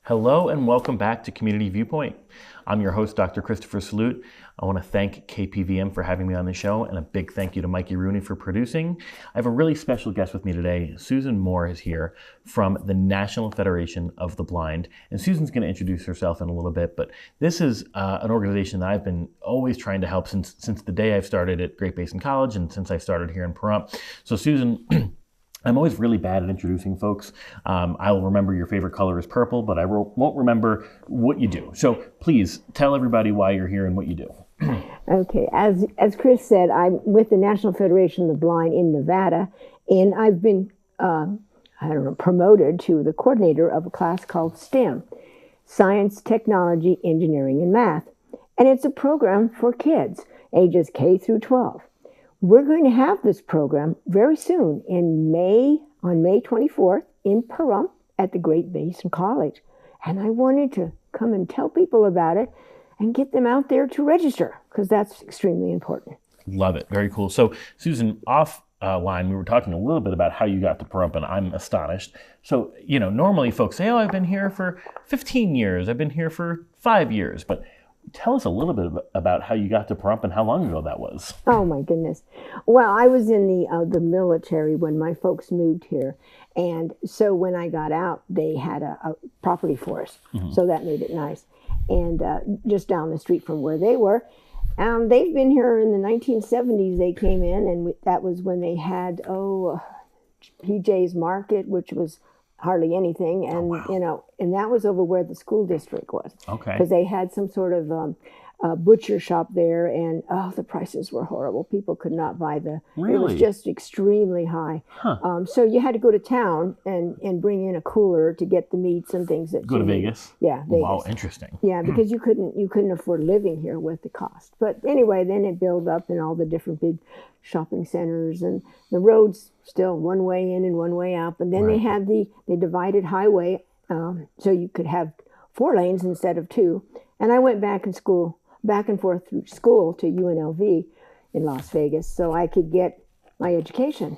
Hello and welcome back to Community Viewpoint. I'm your host, Dr. Christopher Salute. I want to thank KPVM for having me on the show, and a big thank you to Mikey Rooney for producing. I have a really special guest with me today. Susan Moore is here from the National Federation of the Blind, and Susan's going to introduce herself in a little bit, but this is an organization that I've been always trying to help since the day I've started at Great Basin College and since I started here in Pahrump. So Susan, I'm always really bad at introducing folks. I'll remember your favorite color is purple, but I won't remember what you do. So please tell everybody why you're here and what you do. Okay, as Chris said, I'm with the National Federation of the Blind in Nevada, and I've been promoted to the coordinator of a class called STEM, Science, Technology, Engineering, and Math. And it's a program for kids ages K through 12. We're going to have this program very soon on May 24th in Pahrump at the Great Basin College. And I wanted to come and tell people about it and get them out there to register, because that's extremely important. Love it. Very cool. So Susan, offline, we were talking a little bit about how you got to Pahrump, and I'm astonished. So, normally folks say, I've been here for 15 years. I've been here for 5 years. But tell us a little bit about how you got to Pahrump and how long ago that was. Oh my goodness. Well, I was in the military when my folks moved here. And so when I got out, they had a property for us. Mm-hmm. So that made it nice. And just down the street from where they were. They've been here in the 1970s. They came in, and that was when they had, PJ's Market, which was hardly anything, and wow. And that was over where the school district was. Okay. Because they had some sort of butcher shop there, and the prices were horrible. People could not buy Really? It was just extremely high. Huh. So you had to go to town and bring in a cooler to get the meats and things that go to Vegas. Yeah, Vegas. Wow, interesting. Yeah, because you couldn't afford living here with the cost. But anyway, then it built up in all the different big shopping centers, and the roads still one way in and one way out. And then They had the divided highway, so you could have 4 lanes instead of 2. And I went back and forth through school to UNLV in Las Vegas so I could get my education.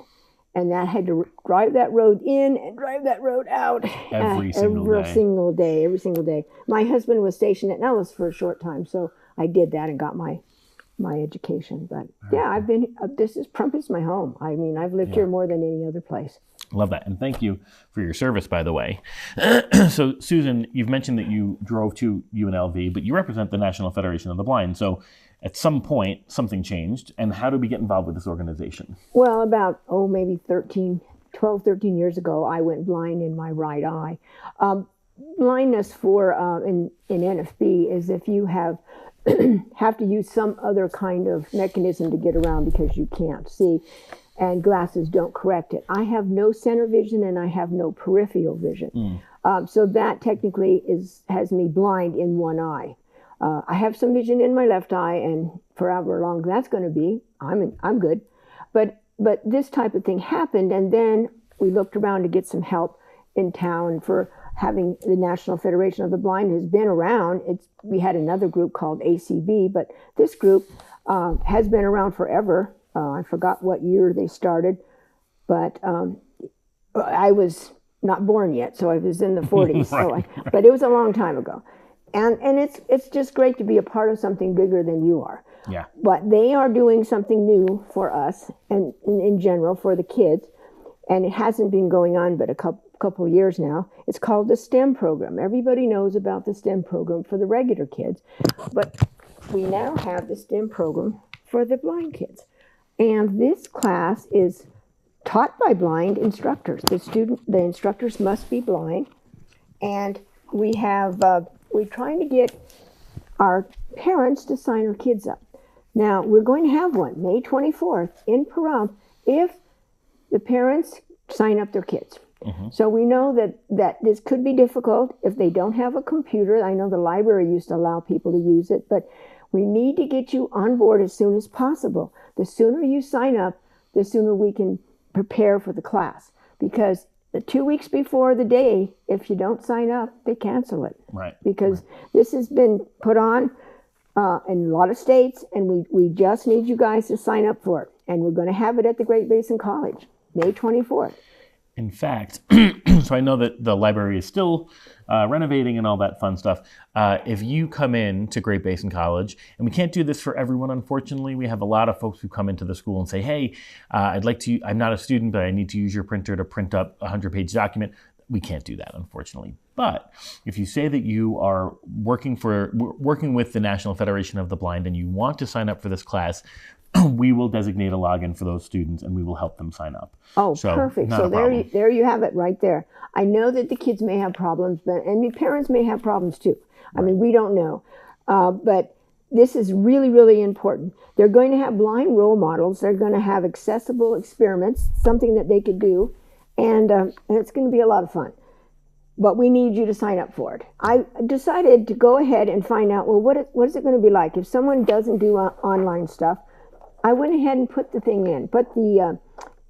And that had to drive that road in and drive that road out every single day. My husband was stationed at Nellis for a short time, so I did that and got my education. But yeah, I've been, Pahrump is my home. I mean, I've lived here more than any other place. Love that. And thank you for your service, by the way. So, Susan, you've mentioned that you drove to UNLV, but you represent the National Federation of the Blind. So at some point, something changed. And how did we get involved with this organization? Well, about, maybe 12, 13 years ago, I went blind in my right eye. Blindness in NFB is if you have to use some other kind of mechanism to get around because you can't see, and glasses don't correct it. I have no center vision and I have no peripheral vision. So that technically has me blind in one eye. I have some vision in my left eye, and for however long that's going to be, I'm good. But this type of thing happened, and then we looked around to get some help in town for having the National Federation of the Blind has been around. We had another group called ACB, but this group has been around forever. I forgot what year they started, but I was not born yet, so I was in the 40s. Right. But it was a long time ago. And it's just great to be a part of something bigger than you are. Yeah. But they are doing something new for us and in general for the kids, and it hasn't been going on but a couple of years now. It's called the STEM program. Everybody knows about the STEM program for the regular kids, but we now have the STEM program for the blind kids. And this class is taught by blind instructors. The instructors must be blind, and we're trying to get our parents to sign our kids up. Now, we're going to have one May 24th in Pahrump if the parents sign up their kids. Mm-hmm. So we know that this could be difficult if they don't have a computer. I know the library used to allow people to use it, but we need to get you on board as soon as possible. The sooner you sign up, the sooner we can prepare for the class. Because the 2 weeks before the day, if you don't sign up, they cancel it. Right. Because this has been put on in a lot of states, and we just need you guys to sign up for it. And we're going to have it at the Great Basin College, May 24th. In fact, so I know that the library is still renovating and all that fun stuff. If you come in to Great Basin College, and we can't do this for everyone, unfortunately, we have a lot of folks who come into the school and say, hey, I'm not a student, but I need to use your printer to print up a 100-page document. We can't do that, unfortunately. But if you say that you are working with the National Federation of the Blind and you want to sign up for this class, we will designate a login for those students and we will help them sign up. Oh, so, perfect. So there you have it right there. I know that the kids may have problems, and the parents may have problems too. I mean, we don't know. But this is really, really important. They're going to have blind role models. They're going to have accessible experiments, something that they could do. And it's going to be a lot of fun. But we need you to sign up for it. I decided to go ahead and find out, well, what is it going to be like if someone doesn't do online stuff? I went ahead and put the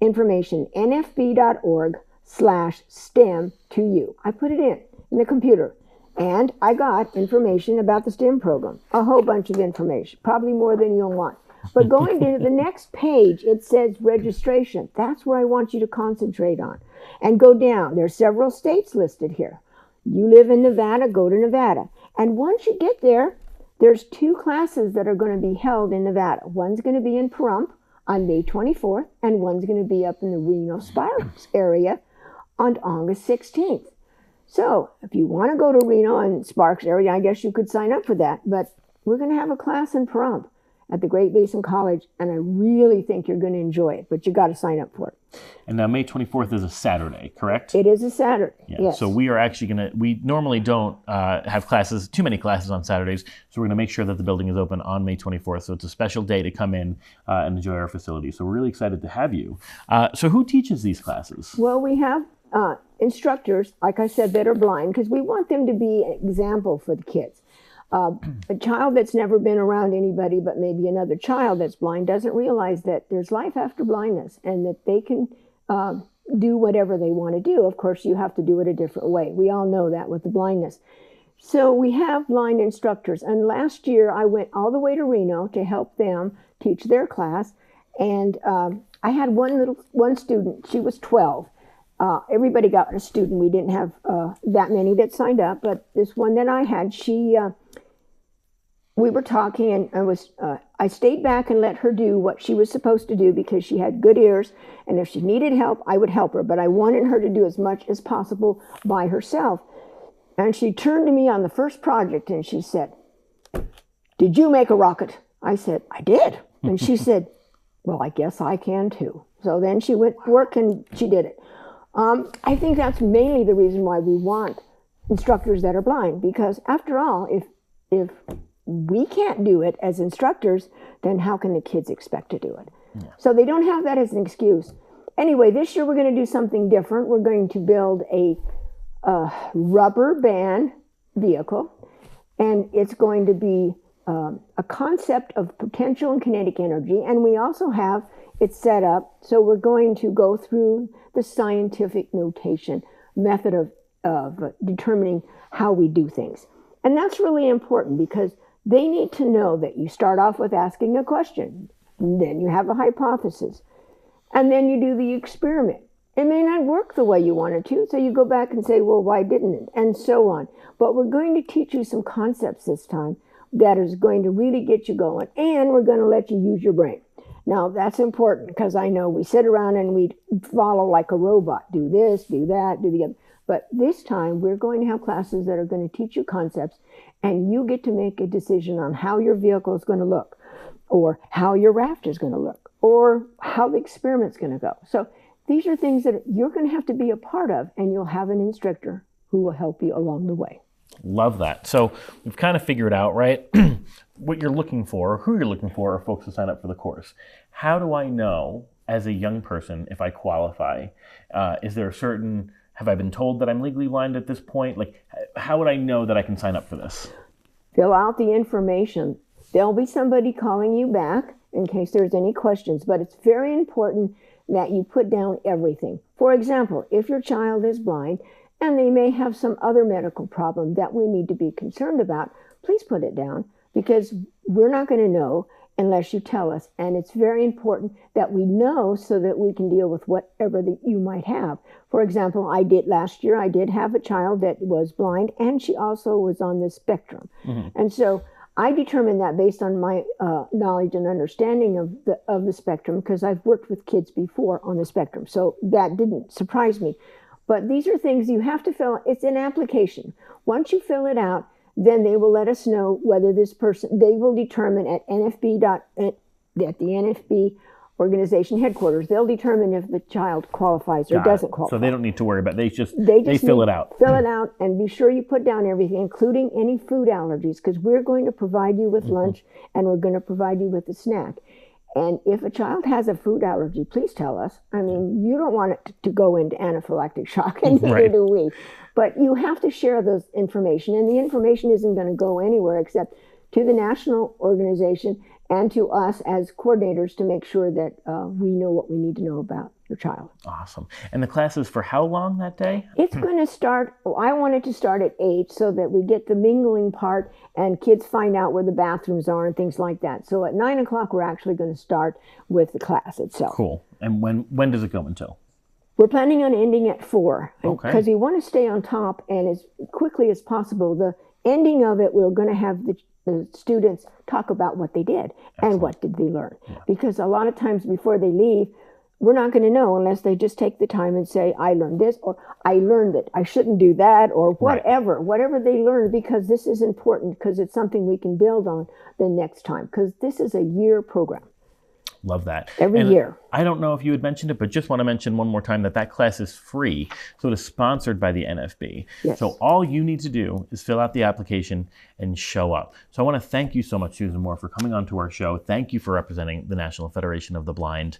information, nfb.org/STEM to you. I put it in the computer, and I got information about the STEM program, a whole bunch of information, probably more than you'll want. But going to the next page, it says registration. That's where I want you to concentrate on. And go down. There's several states listed here. You live in Nevada, go to Nevada. And once you get there, there's 2 classes that are going to be held in Nevada. One's going to be in Pahrump on May 24th, and one's going to be up in the Reno-Sparks area on August 16th. So if you want to go to Reno and Sparks area, I guess you could sign up for that. But we're going to have a class in Pahrump at the Great Basin College, and I really think you're going to enjoy it, but you got to sign up for it. And now May 24th is a Saturday, correct? It is a Saturday, yes. So we are actually we normally don't have too many classes on Saturdays, so we're going to make sure that the building is open on May 24th, so it's a special day to come in and enjoy our facility. So we're really excited to have you. So who teaches these classes? Well, we have instructors, like I said, that are blind, because we want them to be an example for the kids. A child that's never been around anybody but maybe another child that's blind doesn't realize that there's life after blindness and that they can do whatever they want to do. Of course, you have to do it a different way. We all know that with the blindness. So we have blind instructors. And last year, I went all the way to Reno to help them teach their class. And I had one student. She was 12. Everybody got a student. We didn't have that many that signed up. But this one that I had, we were talking, and I stayed back and let her do what she was supposed to do because she had good ears, and if she needed help, I would help her, but I wanted her to do as much as possible by herself. And she turned to me on the first project, and she said, "Did you make a rocket?" I said, "I did." And she said, "Well, I guess I can too." So then she went to work, and she did it. I think that's mainly the reason why we want instructors that are blind, because after all, if we can't do it as instructors, then how can the kids expect to do it? Yeah. So they don't have that as an excuse. Anyway, this year we're going to do something different. We're going to build a rubber band vehicle, and it's going to be a concept of potential and kinetic energy, and we also have it set up so we're going to go through the scientific notation method of determining how we do things. And that's really important because they need to know that you start off with asking a question, then you have a hypothesis, and then you do the experiment. It may not work the way you wanted to, so you go back and say, well, why didn't it? And so on. But we're going to teach you some concepts this time that is going to really get you going, and we're going to let you use your brain. Now, that's important because I know we sit around and we follow like a robot. Do this, do that, do the other. But this time, we're going to have classes that are going to teach you concepts, and you get to make a decision on how your vehicle is going to look, or how your raft is going to look, or how the experiment's going to go. So these are things that you're going to have to be a part of, and you'll have an instructor who will help you along the way. Love that. So we've kind of figured out, right, what you're looking for, who you're looking for are folks to sign up for the course. How do I know, as a young person, if I qualify? Is there a certain... Have I been told that I'm legally blind at this point? Like, how would I know that I can sign up for this? Fill out the information. There'll be somebody calling you back in case there's any questions, but it's very important that you put down everything. For example, if your child is blind and they may have some other medical problem that we need to be concerned about, please put it down because we're not going to know, unless you tell us. And it's very important that we know so that we can deal with whatever that you might have. For example, last year, I did have a child that was blind, and she also was on the spectrum. And so I determined that based on my knowledge and understanding of the spectrum, because I've worked with kids before on the spectrum. So that didn't surprise me. But these are things you have to fill. It's an application. Once you fill it out, then they will let us know whether this person, they will determine at the NFB organization headquarters, they'll determine if the child qualifies or doesn't qualify. So they don't need to worry about it. They fill it out. Fill it out and be sure you put down everything, including any food allergies, because we're going to provide you with lunch and we're going to provide you with a snack. And if a child has a food allergy, please tell us. I mean, you don't want it to go into anaphylactic shock, and neither do we. But you have to share those information, and the information isn't going to go anywhere except to the national organization and to us as coordinators to make sure that we know what we need to know about your child. Awesome. And the class is for how long that day? It's going to start, I want it to start at 8 so that we get the mingling part and kids find out where the bathrooms are and things like that. So at 9 o'clock, we're actually going to start with the class itself. Cool. And when does it go until? We're planning on ending at 4 because Okay. we want to stay on top and as quickly as possible. The ending of it, we're going to have the students talk about what they did and what did they learn. Because a lot of times before they leave, we're not going to know unless they just take the time and say, I learned this, or I learned that I shouldn't do that, or whatever they learn, because this is important, because it's something we can build on the next time, because this is a year program. Love that. Every year. I don't know if you had mentioned it, but just want to mention one more time that class is free. So it is sponsored by the NFB. Yes. So all you need to do is fill out the application and show up. So I want to thank you so much, Susan Moore, for coming on to our show. Thank you for representing the National Federation of the Blind.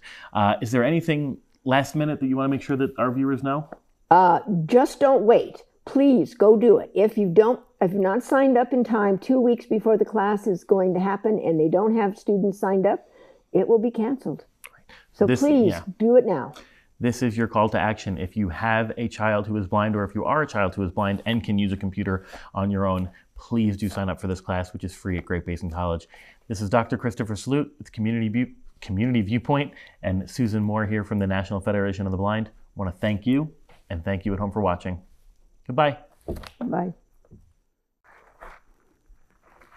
Is there anything last minute that you want to make sure that our viewers know? Just don't wait. Please go do it. If you've not signed up in time, 2 weeks before the class is going to happen and they don't have students signed up, it will be canceled. So please do it now. This is your call to action. If you have a child who is blind, or if you are a child who is blind and can use a computer on your own, please do sign up for this class, which is free at Great Basin College. This is Dr. Christopher Salute with Community Viewpoint and Susan Moore here from the National Federation of the Blind. I want to thank you, and thank you at home for watching. Goodbye. Bye.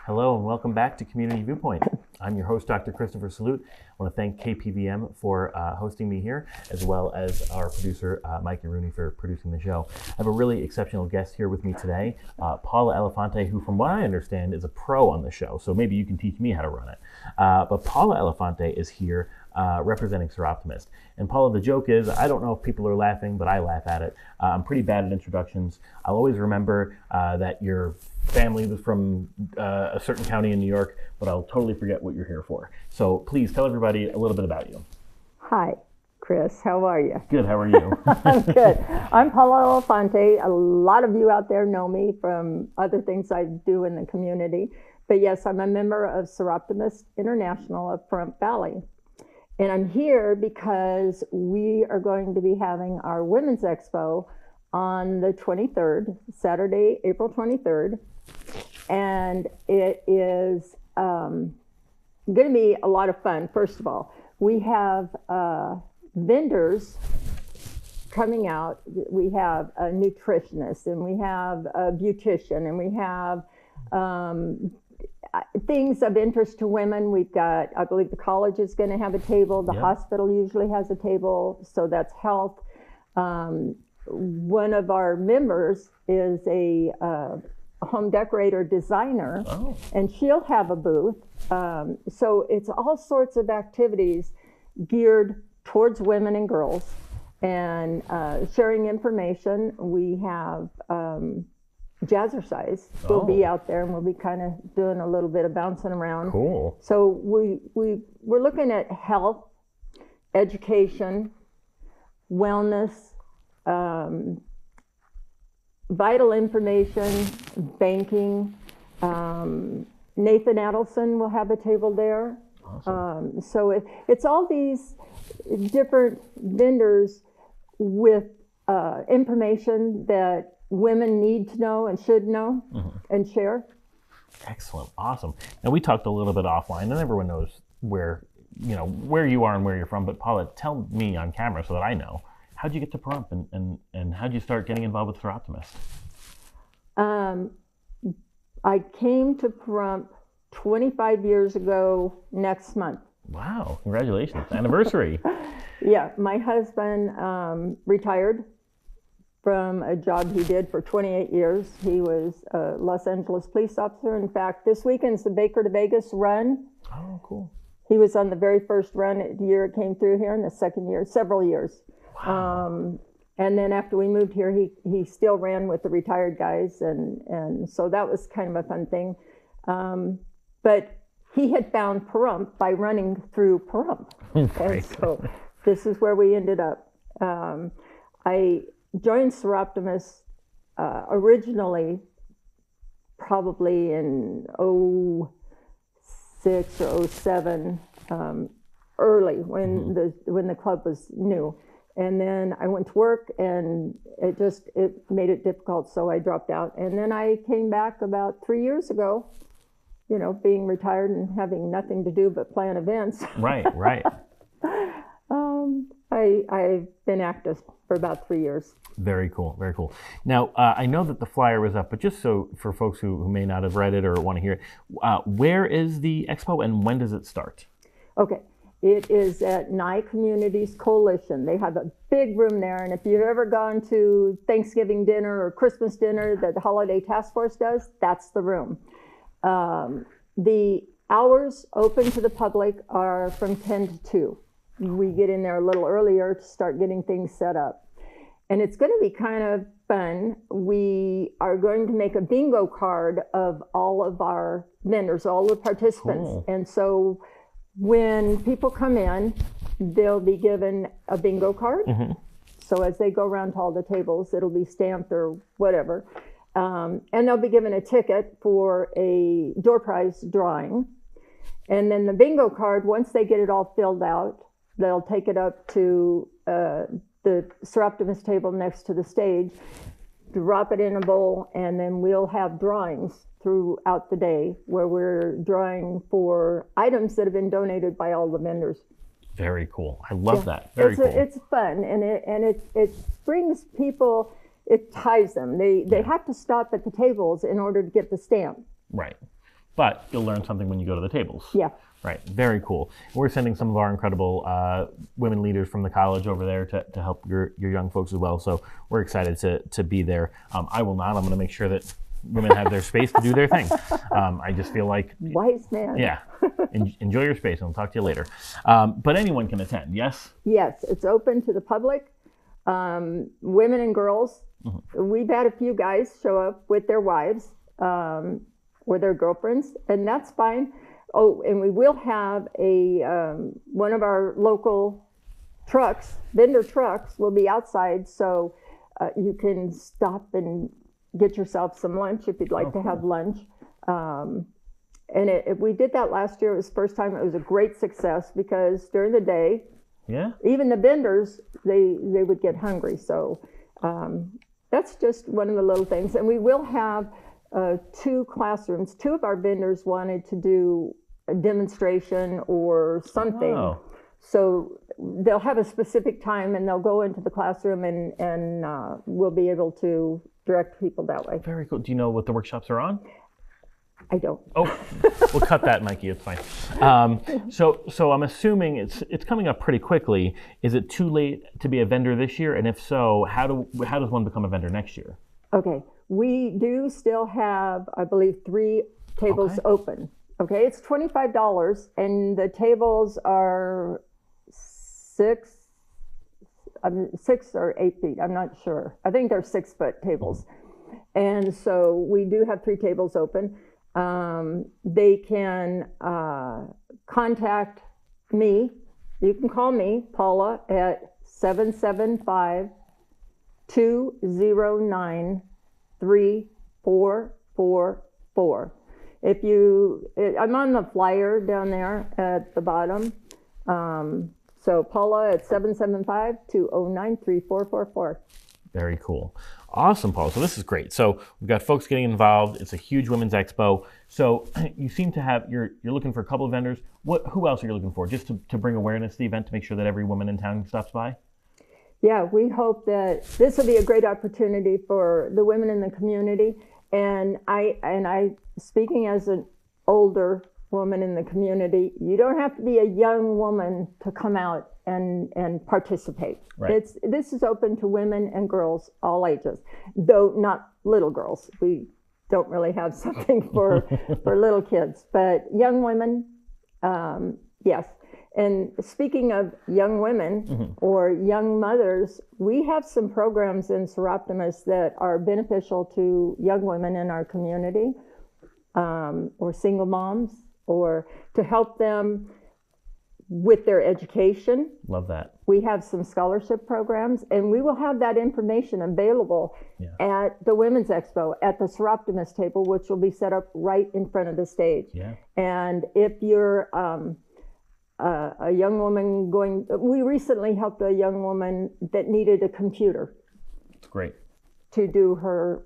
Hello and welcome back to Community Viewpoint. I'm your host, Dr. Christopher Salute. I want to thank KPVM for hosting me here, as well as our producer, Mikey Rooney, for producing the show. I have a really exceptional guest here with me today, Paula Elefante, who, from what I understand, is a pro on the show, so maybe you can teach me how to run it. But Paula Elefante is here representing Sir Optimist. And Paula, the joke is, I don't know if people are laughing, but I laugh at it. I'm pretty bad at introductions. I'll always remember that your family was from a certain county in New York, but I'll totally forget what you're here for. So please tell everybody a little bit about you. Hi, Chris. How are you? Good. How are you? I'm good. I'm Paula Elefante. A lot of you out there know me from other things I do in the community. But yes, I'm a member of Sir Optimist International of Pahrump Valley. And I'm here because we are going to be having our Women's Expo on the 23rd, Saturday, April 23rd. And it is going to be a lot of fun. First of all, we have vendors coming out. We have a nutritionist, and we have a beautician, and we have things of interest to women. We've got, I believe the college is going to have a table. The hospital usually has a table, so that's health. One of our members is a home decorator designer, and she'll have a booth. So it's all sorts of activities geared towards women and girls, and sharing information. We have jazzercise. We'll be out there, and we'll be kind of doing a little bit of bouncing around. Cool. So we're looking at health, education, wellness, vital information, banking. Nathan Adelson will have a table there. Awesome. So it's all these different vendors with information that women need to know and should know and share. Excellent. Awesome. Now, we talked a little bit offline, and everyone knows where where you are and where you're from. But Paula, tell me on camera so that I know, how'd you get to Pahrump and how'd you start getting involved with Seroptimist? I came to Pahrump 25 years ago next month. Wow, congratulations, anniversary. Yeah, my husband retired from a job he did for 28 years. He was a Los Angeles police officer. In fact, this weekend's the Baker to Vegas run. Oh, cool. He was on the very first run the year it came through here, and the second year, several years. Wow. And then after we moved here, he still ran with the retired guys, and so that was kind of a fun thing. But he had found Pahrump by running through Pahrump. Right. And so this is where we ended up. I joined Seroptimist originally probably in 06 or 07, early when the club was new. And then I went to work, and it made it difficult, so I dropped out. And then I came back about 3 years ago, being retired and having nothing to do but plan events. Right. I've been active for about 3 years. Very cool, very cool. Now, I know that the flyer was up, but just so for folks who may not have read it or want to hear it, where is the expo and when does it start? Okay. It is at Nye Communities Coalition. They have a big room there, and if you've ever gone to Thanksgiving dinner or Christmas dinner that the Holiday Task Force does, that's the room. The hours open to the public are from 10 to 2. We get in there a little earlier to start getting things set up. And it's going to be kind of fun. We are going to make a bingo card of all of our vendors, all the participants. Cool. And so when people come in, they'll be given a bingo card. Mm-hmm. So as they go around to all the tables, it'll be stamped or whatever. And they'll be given a ticket for a door prize drawing. And then the bingo card, once they get it all filled out, they'll take it up to the Seroptimist table next to the stage, drop it in a bowl, and then we'll have drawings throughout the day where we're drawing for items that have been donated by all the vendors. Very cool. I love that. Very cool. It's fun, and it brings people, it ties them. They have to stop at the tables in order to get the stamp. Right. But you'll learn something when you go to the tables. Yeah. Right. Very cool. We're sending some of our incredible women leaders from the college over there to help your young folks as well. So we're excited to be there. I will not. I'm going to make sure that women have their space to do their thing. I just feel like... Wise man. Yeah. Enjoy your space, and I'll talk to you later. But anyone can attend, yes? Yes. It's open to the public, women and girls. Mm-hmm. We've had a few guys show up with their wives or their girlfriends, and that's fine. Oh, and we will have one of our local trucks, vendor trucks, will be outside, so you can stop and get yourself some lunch if you'd like to have lunch. And we did that last year. It was the first time. It was a great success because during the day, even the vendors, they would get hungry. So that's just one of the little things. And we will have 2 classrooms. 2 of our vendors wanted to do a demonstration or something. Wow. So they'll have a specific time and they'll go into the classroom and we'll be able to direct people that way. Very cool. Do you know what the workshops are on? I don't. Oh, we'll cut that, Mikey. It's fine. So I'm assuming it's coming up pretty quickly. Is it too late to be a vendor this year? And if so, how does one become a vendor next year? Okay. We do still have, I believe, 3 tables open. Okay, it's $25, and the tables are 6 or 8 feet. I'm not sure. I think they're 6-foot tables. And so we do have 3 tables open. They can contact me. You can call me, Paula, at 775-209-3444. I'm on the flyer down there at the bottom. So Paula at 775-209-3444. Very cool. Awesome, Paul. So this is great. So we've got folks getting involved. It's a huge women's expo. So you seem to have, you're looking for a couple of vendors. Who else are you looking for? Just to bring awareness to the event, to make sure that every woman in town stops by? Yeah, we hope that this will be a great opportunity for the women in the community. And I speaking as an older woman in the community, you don't have to be a young woman to come out and participate. Right. This is open to women and girls, all ages, though not little girls. We don't really have something for little kids, but young women, yes. And speaking of young women or young mothers, we have some programs in Seroptimus that are beneficial to young women in our community, or single moms, or to help them with their education. Love that. We have some scholarship programs, and we will have that information available at the Women's Expo at the Seroptimus table, which will be set up right in front of the stage. Yeah. And if you're a young woman we recently helped a young woman that needed a computer. That's great. To do her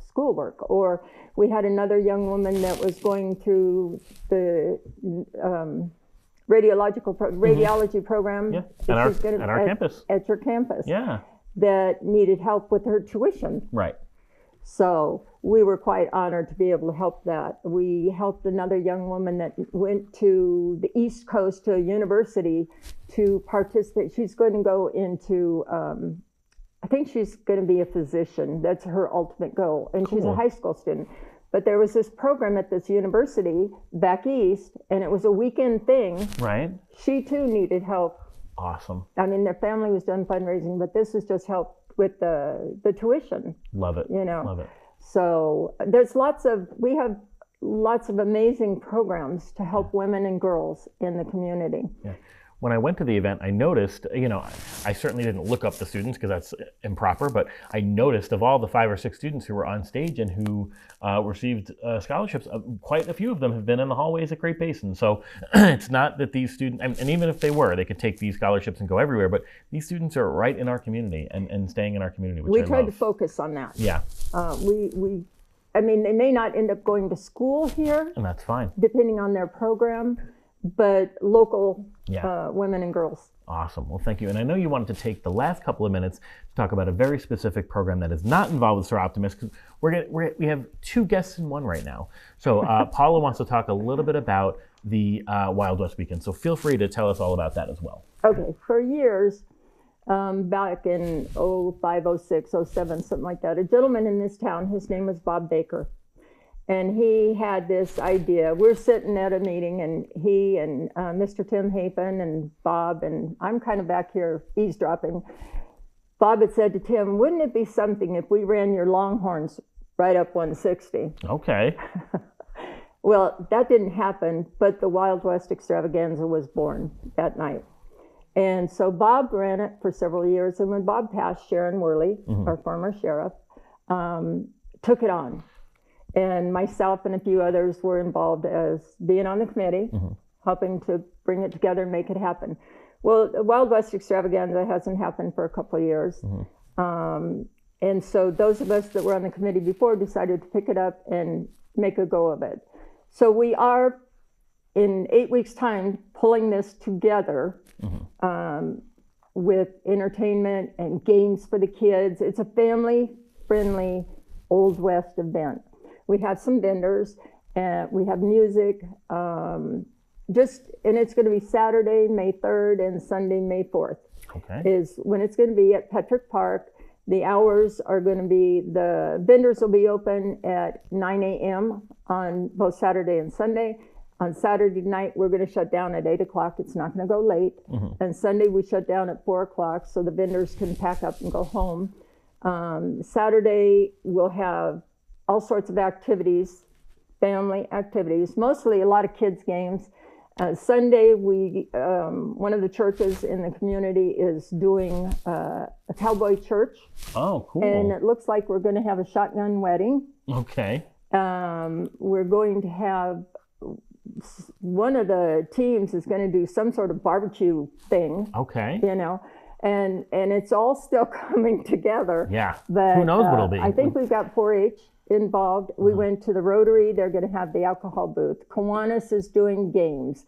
schoolwork. Or we had another young woman that was going through the radiology program. Yeah, at our campus. At your campus. Yeah. That needed help with her tuition. Right. So we were quite honored to be able to help that. We helped another young woman that went to the East Coast to a university to participate. She's going to go into, I think she's going to be a physician. That's her ultimate goal. And Cool. She's a high school student. But there was this program at this university back east, and it was a weekend thing. Right. She too needed help. Awesome. I mean, their family was done fundraising, but this is just help with the tuition. Love it. You know. Love it. So we have lots of amazing programs to help women and girls in the community. Yeah. When I went to the event, I noticed, I certainly didn't look up the students because that's improper, but I noticed of all the 5 or 6 students who were on stage and who received scholarships, quite a few of them have been in the hallways at Great Basin. So it's not that these students, and even if they were, they could take these scholarships and go everywhere, but these students are right in our community and staying in our community, which we I tried love. to focus on that. Yeah. I mean, they may not end up going to school here, And that's fine. depending on their program, but local Yeah. women and girls. Awesome. Well, thank you. And I know you wanted to take the last couple of minutes to talk about a very specific program that is not involved with Seroptimus, because we have 2 guests in one right now. So Paula wants to talk a little bit about the Wild West Weekend. So feel free to tell us all about that as well. Okay, for years, back in 05, 06, 07, something like that, a gentleman in this town, his name was Bob Baker. And he had this idea. We're sitting at a meeting, and he and Mr. Tim Hafen and Bob, and I'm kind of back here eavesdropping. Bob had said to Tim, wouldn't it be something if we ran your Longhorns right up 160? Okay. Well, that didn't happen, but the Wild West Extravaganza was born that night. And so Bob ran it for several years, and when Bob passed, Sharon Worley, our former sheriff, took it on. And myself and a few others were involved as being on the committee, helping to bring it together and make it happen. Well, the Wild West Extravaganza hasn't happened for a couple of years. And so those of us that were on the committee before decided to pick it up and make a go of it. So we are, in 8 weeks' time, pulling this together with entertainment and games for the kids. It's a family-friendly Old West event. We have some vendors, and we have music, and it's going to be Saturday, May 3rd, and Sunday, May 4th. Okay. Is when it's going to be at Petrick Park. The hours are going to be, the vendors will be open at 9 a.m. on both Saturday and Sunday. On Saturday night, we're going to shut down at 8 o'clock. It's not going to go late. And Sunday, we shut down at 4 o'clock so the vendors can pack up and go home. Saturday, we'll have all sorts of activities, family activities, mostly a lot of kids' games. Sunday, one of the churches in the community is doing a cowboy church. Oh, cool. And it looks like we're going to have a shotgun wedding. Okay. We're going to have, one of the teams is going to do some sort of barbecue thing. Okay. and it's all still coming together. Yeah. But Who knows what it'll be? I think we've got 4-H involved. We went to the Rotary. They're going to have the alcohol booth. Kiwanis is doing games.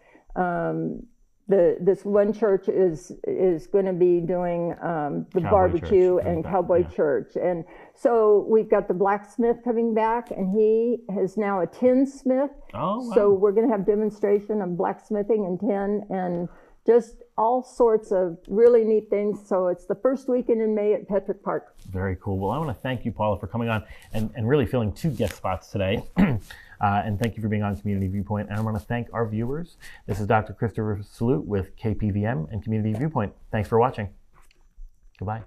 This one church is going to be doing the Cowboy barbecue church. and cowboy church. And so we've got the blacksmith coming back, and he is now a tinsmith. Oh, wow. So we're going to have demonstration of blacksmithing and tin and just all sorts of really neat things. So it's the first weekend in May at Petrick Park. Very cool. Well, I want to thank you, Paula, for coming on and really filling 2 guest spots today. And thank you for being on Community Viewpoint. And I want to thank our viewers. This is Dr. Christopher Salute with KPVM and Community Viewpoint. Thanks for watching. Goodbye.